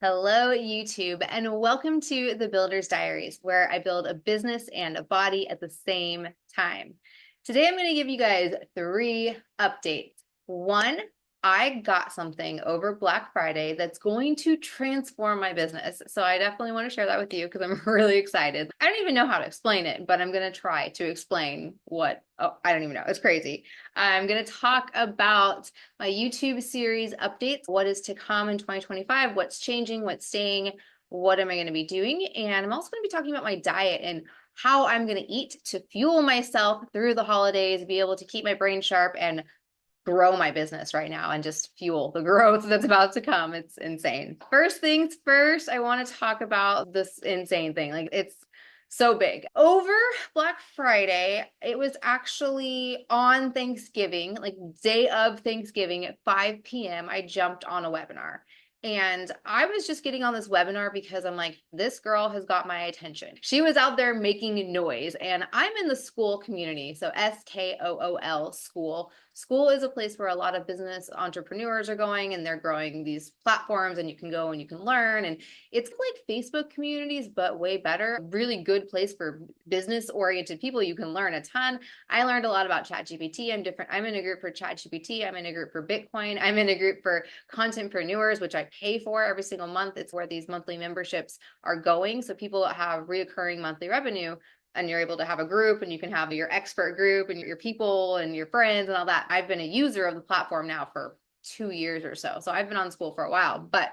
Hello, YouTube, and welcome to the Builder's Diaries, where I build a business and a body at the same time. Today, I'm going to give you guys 3 updates. One, I got something over Black Friday that's going to transform my business. So I definitely want to share that with you because I'm really excited. I don't even know how to explain it, but I'm going to try to explain I don't even know. It's crazy. I'm going to talk about my YouTube series updates, what is to come in 2025, what's changing, what's staying, what am I going to be doing? And I'm also going to be talking about my diet and how I'm going to eat to fuel myself through the holidays, be able to keep my brain sharp and grow my business right now and just fuel the growth that's about to come. It's insane. First things first, I want to talk about this insane thing. It's so big. Over Black Friday, it was actually on Thanksgiving, like day of Thanksgiving at 5 p.m. I jumped on a webinar. And I was just getting on this webinar because I'm like, this girl has got my attention. She was out there making noise, and I'm in the school community. So SKOOL school. School is a place where a lot of business entrepreneurs are going, and they're growing these platforms, and you can go and you can learn. And it's like Facebook communities, but way better. Really good place for business oriented people. You can learn a ton. I learned a lot about ChatGPT. I'm in a group for ChatGPT. I'm in a group for Bitcoin. I'm in a group for contentpreneurs, which I pay for every single month. It's where these monthly memberships are going. So people have reoccurring monthly revenue, and you're able to have a group, and you can have your expert group and your people and your friends and all that. I've been a user of the platform now for 2 years or so. So I've been on school for a while, but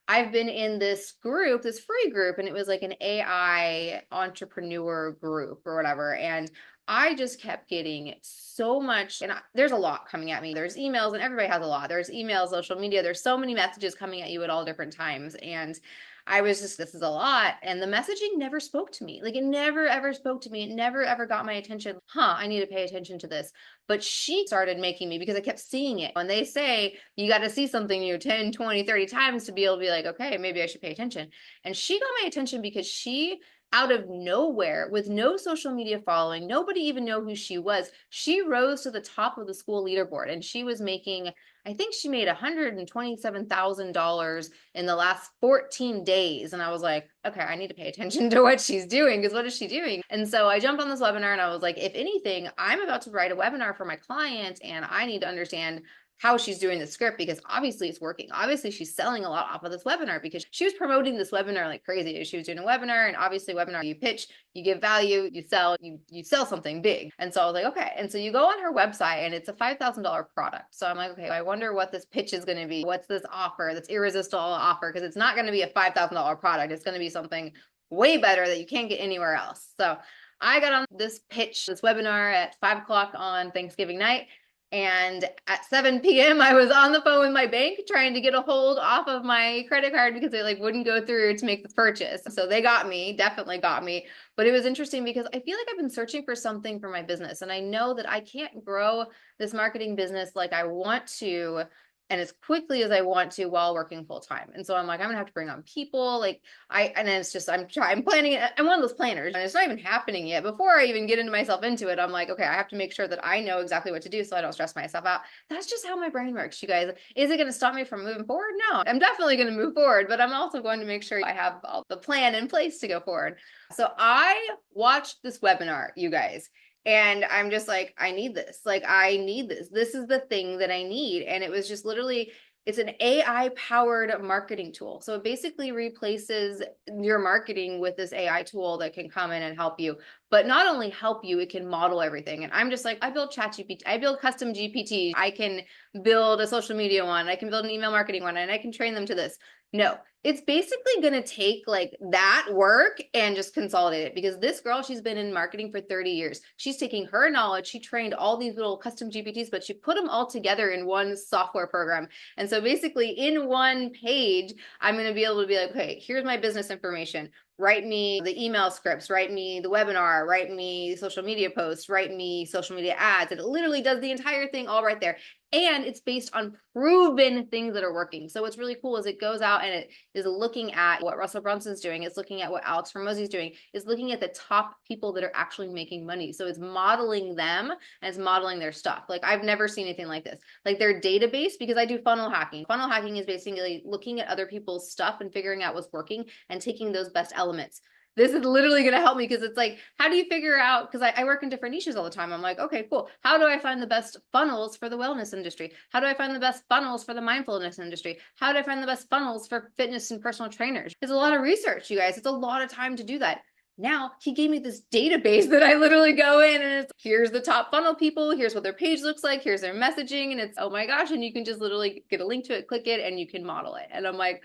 I've been in this group, this free group, and it was like an AI entrepreneur group or whatever. And I just kept getting so much, and there's a lot coming at me. There's emails, and everybody has a lot. There's emails, social media. There's so many messages coming at you at all different times. And I was just, this is a lot. And the messaging never spoke to me. Like, it never ever spoke to me. It never ever got my attention. I need to pay attention to this. But she started making me, because I kept seeing it. When they say you got to see something 10, 20, 30 times to be able to be like, okay, maybe I should pay attention. And she got my attention because she, out of nowhere, with no social media following, nobody even know who she was, she rose to the top of the school leaderboard, and she was making, I think she made $127,000 in the last 14 days. And I was like, okay, I need to pay attention to what she's doing, because what is she doing? And so I jumped on this webinar, and I was like, if anything, I'm about to write a webinar for my clients, and I need to understand how she's doing the script, because obviously it's working. Obviously she's selling a lot off of this webinar, because she was promoting this webinar like crazy. She was doing a webinar, and obviously webinar, you pitch, you give value, you sell, you sell something big. And so I was like, okay. And so you go on her website, and it's a $5,000 product. So I'm like, okay, I wonder what this pitch is going to be. What's this offer, this irresistible offer? Because it's not going to be a $5,000 product. It's going to be something way better that you can't get anywhere else. So I got on this pitch, this webinar at 5 o'clock on Thanksgiving night. And at 7 p.m., I was on the phone with my bank trying to get a hold off of my credit card, because they wouldn't go through to make the purchase. So they got me, definitely got me. But it was interesting because I feel like I've been searching for something for my business. And I know that I can't grow this marketing business like I want to and as quickly as I want to while working full time. And so I'm like, I'm gonna have to bring on people. And it's just, I'm planning it. I'm one of those planners, and it's not even happening yet. Before I even get myself into it, I'm like, okay, I have to make sure that I know exactly what to do so I don't stress myself out. That's just how my brain works, you guys. Is it gonna stop me from moving forward? No, I'm definitely gonna move forward, but I'm also going to make sure I have all the plan in place to go forward. So I watched this webinar, you guys. And I'm just like, I need this. I need this. This is the thing that I need. And it was just literally, it's an AI powered marketing tool. So it basically replaces your marketing with this AI tool that can come in and help you. But not only help you, it can model everything. And I'm just like, I build ChatGPT, I build custom GPT, I can build a social media one, I can build an email marketing one, and I can train them to this. No, it's basically going to take that work and just consolidate it, because this girl, she's been in marketing for 30 years. She's taking her knowledge. She trained all these little custom GPTs, but she put them all together in one software program. And so basically in one page, I'm going to be able to be like, okay, here's my business information. Write me the email scripts, write me the webinar, write me social media posts, write me social media ads. It literally does the entire thing all right there. And it's based on proven things that are working. So what's really cool is it goes out and is looking at what Russell Brunson's doing, is looking at what Alex Hormozi's doing, is looking at the top people that are actually making money. So it's modeling them and it's modeling their stuff. Like I've never seen anything like this. Like their database, because I do funnel hacking. Funnel hacking is basically looking at other people's stuff and figuring out what's working and taking those best elements. This is literally going to help me because it's like, how do you figure out, because I work in different niches all the time. I'm like, okay, cool. How do I find the best funnels for the wellness industry? How do I find the best funnels for the mindfulness industry? How do I find the best funnels for fitness and personal trainers? It's a lot of research, you guys. It's a lot of time to do that. Now he gave me this database that I literally go in and it's, here's the top funnel people, here's what their page looks like, here's their messaging, and it's, oh my gosh, and you can just literally get a link to it, click it, and you can model it. And I'm like,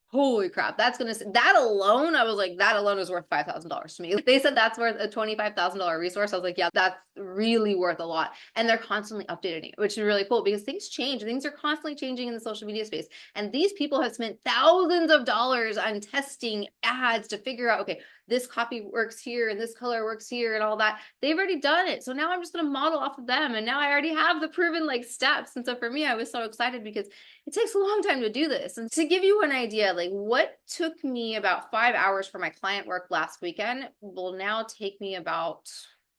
holy crap, that's gonna, that alone, I was like, that alone is worth $5,000 to me. They said that's worth a $25,000 resource. I was like, yeah, that's really worth a lot. And they're constantly updating it, which is really cool because things change. Things are constantly changing in the social media space. And these people have spent thousands of dollars on testing ads to figure out, okay, this copy works here and this color works here and all that. They've already done it. So now I'm just going to model off of them. And now I already have the proven like steps. And so for me, I was so excited because it takes a long time to do this. And to give you an idea, like what took me about 5 hours for my client work last weekend will now take me about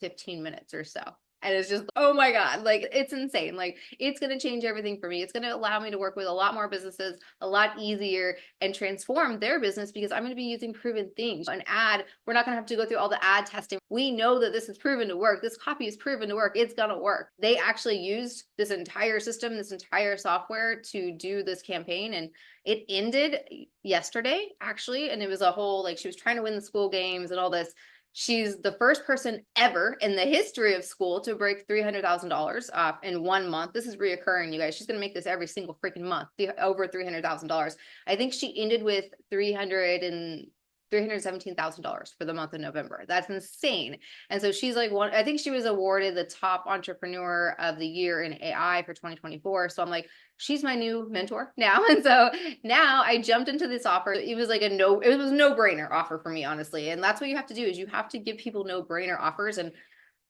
15 minutes or so. And it's just, oh my God, like it's insane. Like it's going to change everything for me. It's going to allow me to work with a lot more businesses a lot easier and transform their business because I'm going to be using proven things. An ad, we're not going to have to go through all the ad testing. We know that this is proven to work. This copy is proven to work. It's going to work. They actually used this entire system, this entire software to do this campaign. And it ended yesterday actually. And it was a whole, like she was trying to win the school games and all this. She's the first person ever in the history of school to break $300,000 in 1 month. This is reoccurring, you guys. She's going to make this every single freaking month, over $300,000. I think she ended with $317,000 for the month of November. That's insane. And so she's like I think she was awarded the top entrepreneur of the year in AI for 2024. So I'm like, she's my new mentor now. And so now I jumped into this offer. It was like it was a no-brainer offer for me, honestly. And that's what you have to do is you have to give people no-brainer offers. And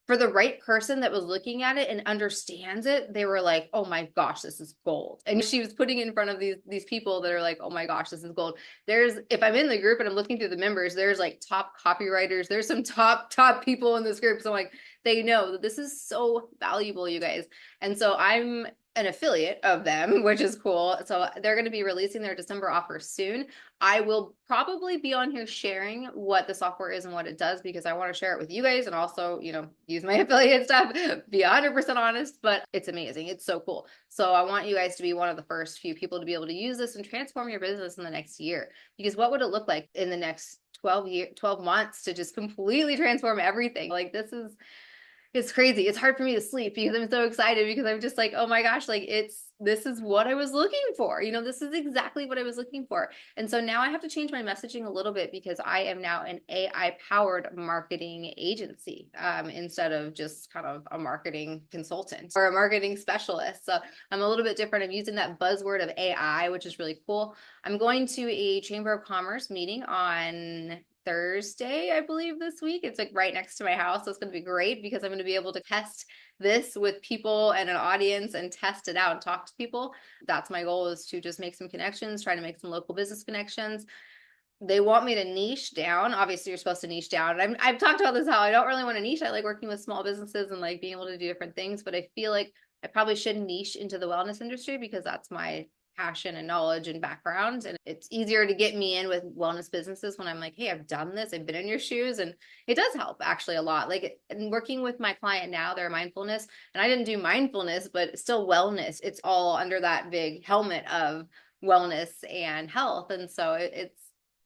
for the right person that was looking at it and understands it, they were like, oh my gosh, this is gold. And she was putting in front of these people that are like, oh my gosh, this is gold. If I'm in the group and I'm looking through the members, there's like top copywriters, there's some top people in this group. So I'm like, they know that this is so valuable, you guys. And so I'm an affiliate of them, which is cool. So they're going to be releasing their December offer soon. I will probably be on here sharing what the software is and what it does because I want to share it with you guys and also, use my affiliate stuff, be 100% honest, but it's amazing. It's so cool. So I want you guys to be one of the first few people to be able to use this and transform your business in the next year. Because what would it look like in the next 12 months to just completely transform everything? Like it's crazy. It's hard for me to sleep because I'm so excited because I'm just like, oh my gosh, like this is what I was looking for. This is exactly what I was looking for. And so now I have to change my messaging a little bit because I am now an AI powered marketing agency instead of just kind of a marketing consultant or a marketing specialist. So I'm a little bit different. I'm using that buzzword of AI, which is really cool. I'm going to a Chamber of Commerce meeting on Thursday, I believe, this week. It's like right next to my house. So it's going to be great because I'm going to be able to test this with people and an audience and test it out and talk to people. That's my goal, is to just make some connections, try to make some local business connections. They want me to niche down. Obviously, you're supposed to niche down. I've talked about this, how I don't really want to niche. I like working with small businesses and like being able to do different things, but I feel like I probably should niche into the wellness industry because that's my passion and knowledge and background. And it's easier to get me in with wellness businesses when I'm like, hey, I've done this, I've been in your shoes. And it does help actually a lot. Like in working with my client now, their mindfulness, and I didn't do mindfulness, but still wellness. It's all under that big helmet of wellness and health. And so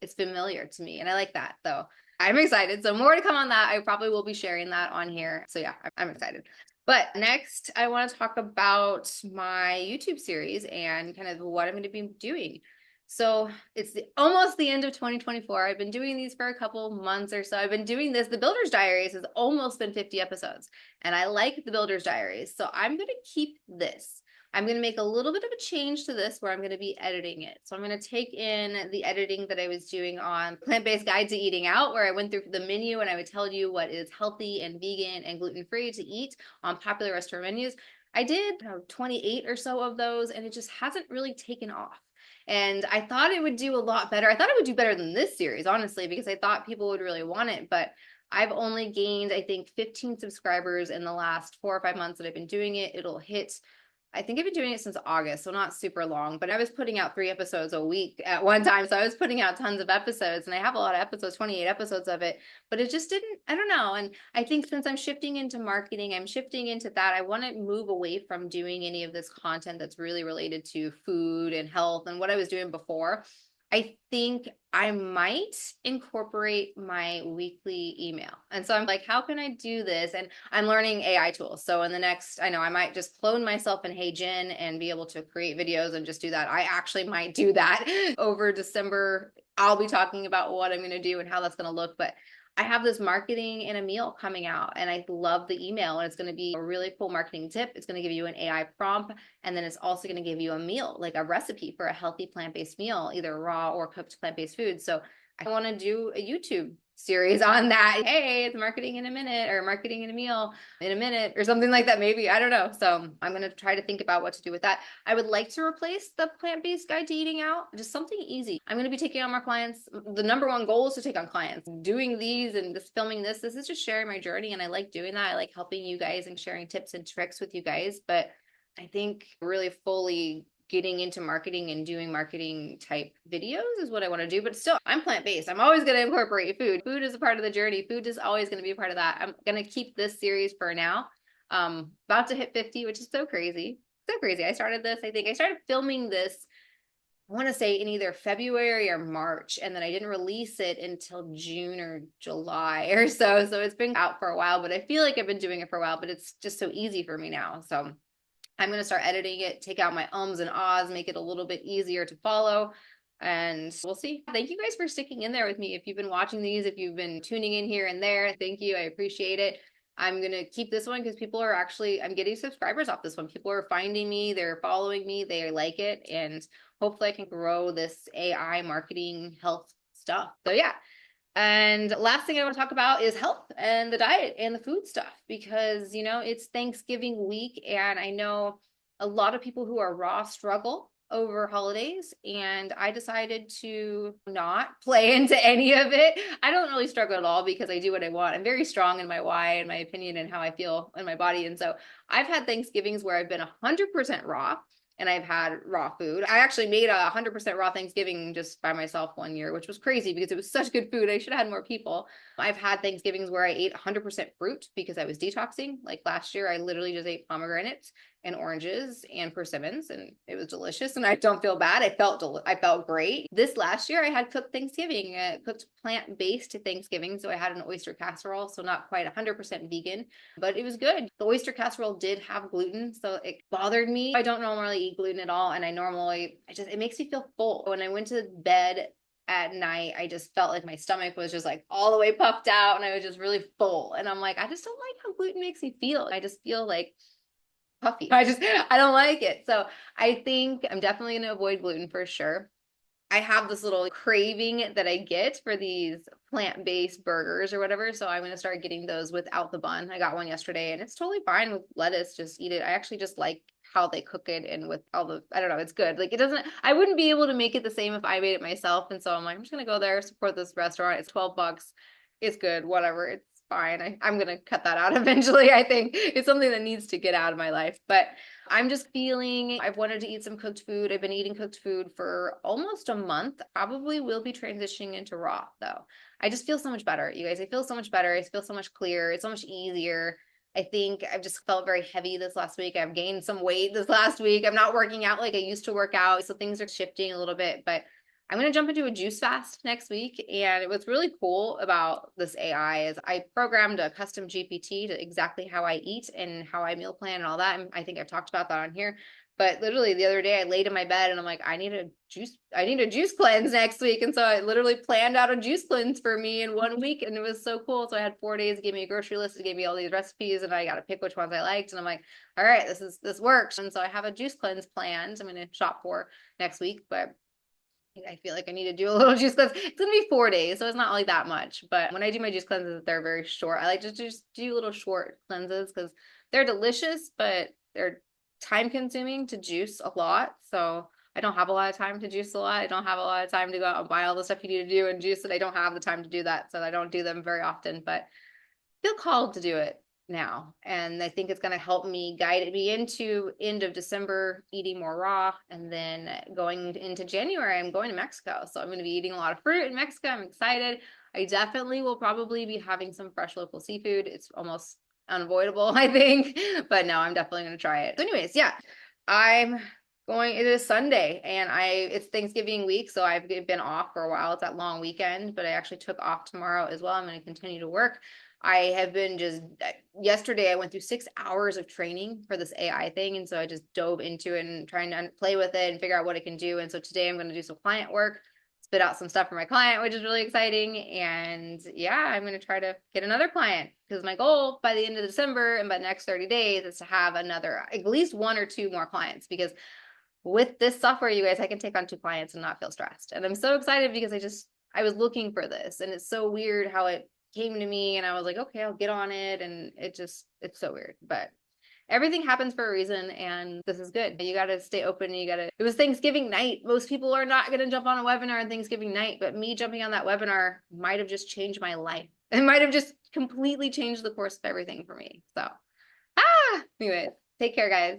it's familiar to me. And I like that. So I'm excited. So more to come on that. I probably will be sharing that on here. So yeah, I'm excited. But next, I want to talk about my YouTube series and kind of what I'm going to be doing. So it's almost the end of 2024. I've been doing these for a couple months or so. I've been doing this. The Builder's Diaries has almost been 50 episodes, and I like the Builder's Diaries. So I'm going to keep this. I'm going to make a little bit of a change to this where I'm going to be editing it. So I'm going to take in the editing that I was doing on Plant-Based Guide to Eating Out, where I went through the menu and I would tell you what is healthy and vegan and gluten-free to eat on popular restaurant menus. I did 28 or so of those, and it just hasn't really taken off. And I thought it would do a lot better. I thought it would do better than this series, honestly, because I thought people would really want it. But I've only gained, I think, 15 subscribers in the last 4 or 5 months that I've been doing it. It'll hit, I think I've been doing it since August, so not super long, but I was putting out 3 episodes a week at one time. So I was putting out tons of episodes, and I have a lot of episodes, 28 episodes of it, but it just didn't, I don't know. And I think since I'm shifting into marketing, I'm shifting into that. I want to move away from doing any of this content that's really related to food and health and what I was doing before. I think I might incorporate my weekly email. And so I'm like, how can I do this? And I'm learning AI tools. So in the next, I know I might just clone myself in Hey Jen and be able to create videos and just do that. I actually might do that over December. I'll be talking about what I'm going to do and how that's going to look. But I have this marketing in a meal coming out, and I love the email, and it's going to be a really cool marketing tip. It's going to give you an AI prompt, and then it's also going to give you a meal, like a recipe for a healthy plant-based meal, either raw or cooked plant-based food. So I want to do a YouTube series on that. Hey, it's marketing in a minute, or marketing in a meal in a minute, or something like that, maybe. I don't know. So I'm going to try to think about what to do with that. I would like to replace the plant-based guide to eating out, just something easy. I'm going to be taking on more clients. The number one goal is to take on clients. Doing these and just filming this is just sharing my journey, and I like doing that. I like helping you guys and sharing tips and tricks with you guys. But I think really fully getting into marketing and doing marketing type videos is what I want to do. But still, I'm plant-based. I'm always going to incorporate food. Food is a part of the journey. Food is always going to be a part of that. I'm going to keep this series for now. About to hit 50, which is so crazy. So crazy. I started filming this, I want to say in either February or March, and then I didn't release it until June or July or so. So it's been out for a while, but I feel like I've been doing it for a while, but it's just so easy for me now. So I'm going to start editing it, take out my ums and ahs, make it a little bit easier to follow, and we'll see. Thank you guys for sticking in there with me. If you've been watching these, if you've been tuning in here and there, thank you. I appreciate it. I'm going to keep this one because people are actually, I'm getting subscribers off this one. People are finding me, they're following me, they like it, and hopefully I can grow this AI marketing health stuff. So yeah. And last thing I want to talk about is health and the diet and the food stuff, because, you know, it's Thanksgiving week, and I know a lot of people who are raw struggle over holidays, and I decided to not play into any of it. I don't really struggle at all because I do what I want. I'm very strong in my why and my opinion and how I feel in my body. And so I've had Thanksgivings where I've been 100% raw, and I've had raw food. I actually made a 100% raw Thanksgiving just by myself one year, which was crazy because it was such good food. I should have had more people. I've had Thanksgivings where I ate 100% fruit because I was detoxing. Like last year, I literally just ate pomegranates and oranges and persimmons, and it was delicious. And I don't feel bad. I felt great. This last year, I had cooked Thanksgiving, cooked plant-based Thanksgiving. So I had an oyster casserole, so not quite 100% vegan, but it was good. The oyster casserole did have gluten, so it bothered me. I don't normally eat gluten at all, and it makes me feel full. When I went to bed at night, I just felt like my stomach was just like all the way puffed out, and I was just really full. And I'm like, I just don't like how gluten makes me feel. I just feel like puffy. I don't like it. So I think I'm definitely going to avoid gluten for sure. I have this little craving that I get for these plant-based burgers or whatever. So I'm going to start getting those without the bun. I got one yesterday, and it's totally fine with lettuce. Just eat it. I actually just like how they cook it, and with all the, I don't know, it's good. Like I wouldn't be able to make it the same if I made it myself. And so I'm like, I'm just going to go there, support this restaurant. It's $12. It's good. Whatever. It's fine. I'm going to cut that out eventually. I think it's something that needs to get out of my life, but I'm just feeling I've wanted to eat some cooked food. I've been eating cooked food for almost a month. Probably will be transitioning into raw though. I just feel so much better, you guys. I feel so much better. I feel so much clearer. It's so much easier. I think I've just felt very heavy this last week. I've gained some weight this last week. I'm not working out like I used to work out. So things are shifting a little bit, but I'm going to jump into a juice fast next week. And what's really cool about this AI is I programmed a custom GPT to exactly how I eat and how I meal plan and all that. And I think I've talked about that on here. But literally the other day I laid in my bed and I'm like, I need a juice cleanse next week. And so I literally planned out a juice cleanse for me in 1 week. And it was so cool. So I had 4 days, it gave me a grocery list, it gave me all these recipes, and I got to pick which ones I liked. And I'm like, all right, this works. And so I have a juice cleanse planned. I'm going to shop for next week, but I feel like I need to do a little juice cleanse. It's going to be 4 days, so it's not like that much. But when I do my juice cleanses, they're very short. I like to just do little short cleanses because they're delicious, but they're time consuming to juice a lot. So I don't have a lot of time to juice a lot. I don't have a lot of time to go out and buy all the stuff you need to do and juice it. I don't have the time to do that. So I don't do them very often, but I feel called to do it now. And I think it's going to help me guide me into end of December, eating more raw. And then going into January, I'm going to Mexico. So I'm going to be eating a lot of fruit in Mexico. I'm excited. I definitely will probably be having some fresh local seafood. It's almost unavoidable, I think. But no, I'm definitely going to try it. So anyways, yeah, I'm going, it is Sunday and it's Thanksgiving week. So I've been off for a while. It's that long weekend, but I actually took off tomorrow as well. I'm going to continue to work. I have been yesterday I went through 6 hours of training for this AI thing. And so I just dove into it and trying to play with it and figure out what it can do. And so today I'm going to do some client work, spit out some stuff for my client, which is really exciting. And yeah, I'm going to try to get another client because my goal by the end of December and by the next 30 days is to have at least 1 or 2 more clients, because with this software, you guys, I can take on 2 clients and not feel stressed. And I'm so excited because I was looking for this, and it's so weird how it came to me and I was like, okay, I'll get on it. And it's so weird, but everything happens for a reason. And this is good. You got to stay open. It was Thanksgiving night. Most people are not going to jump on a webinar on Thanksgiving night, but me jumping on that webinar might've just changed my life. It might've just completely changed the course of everything for me. So, anyways, take care, guys.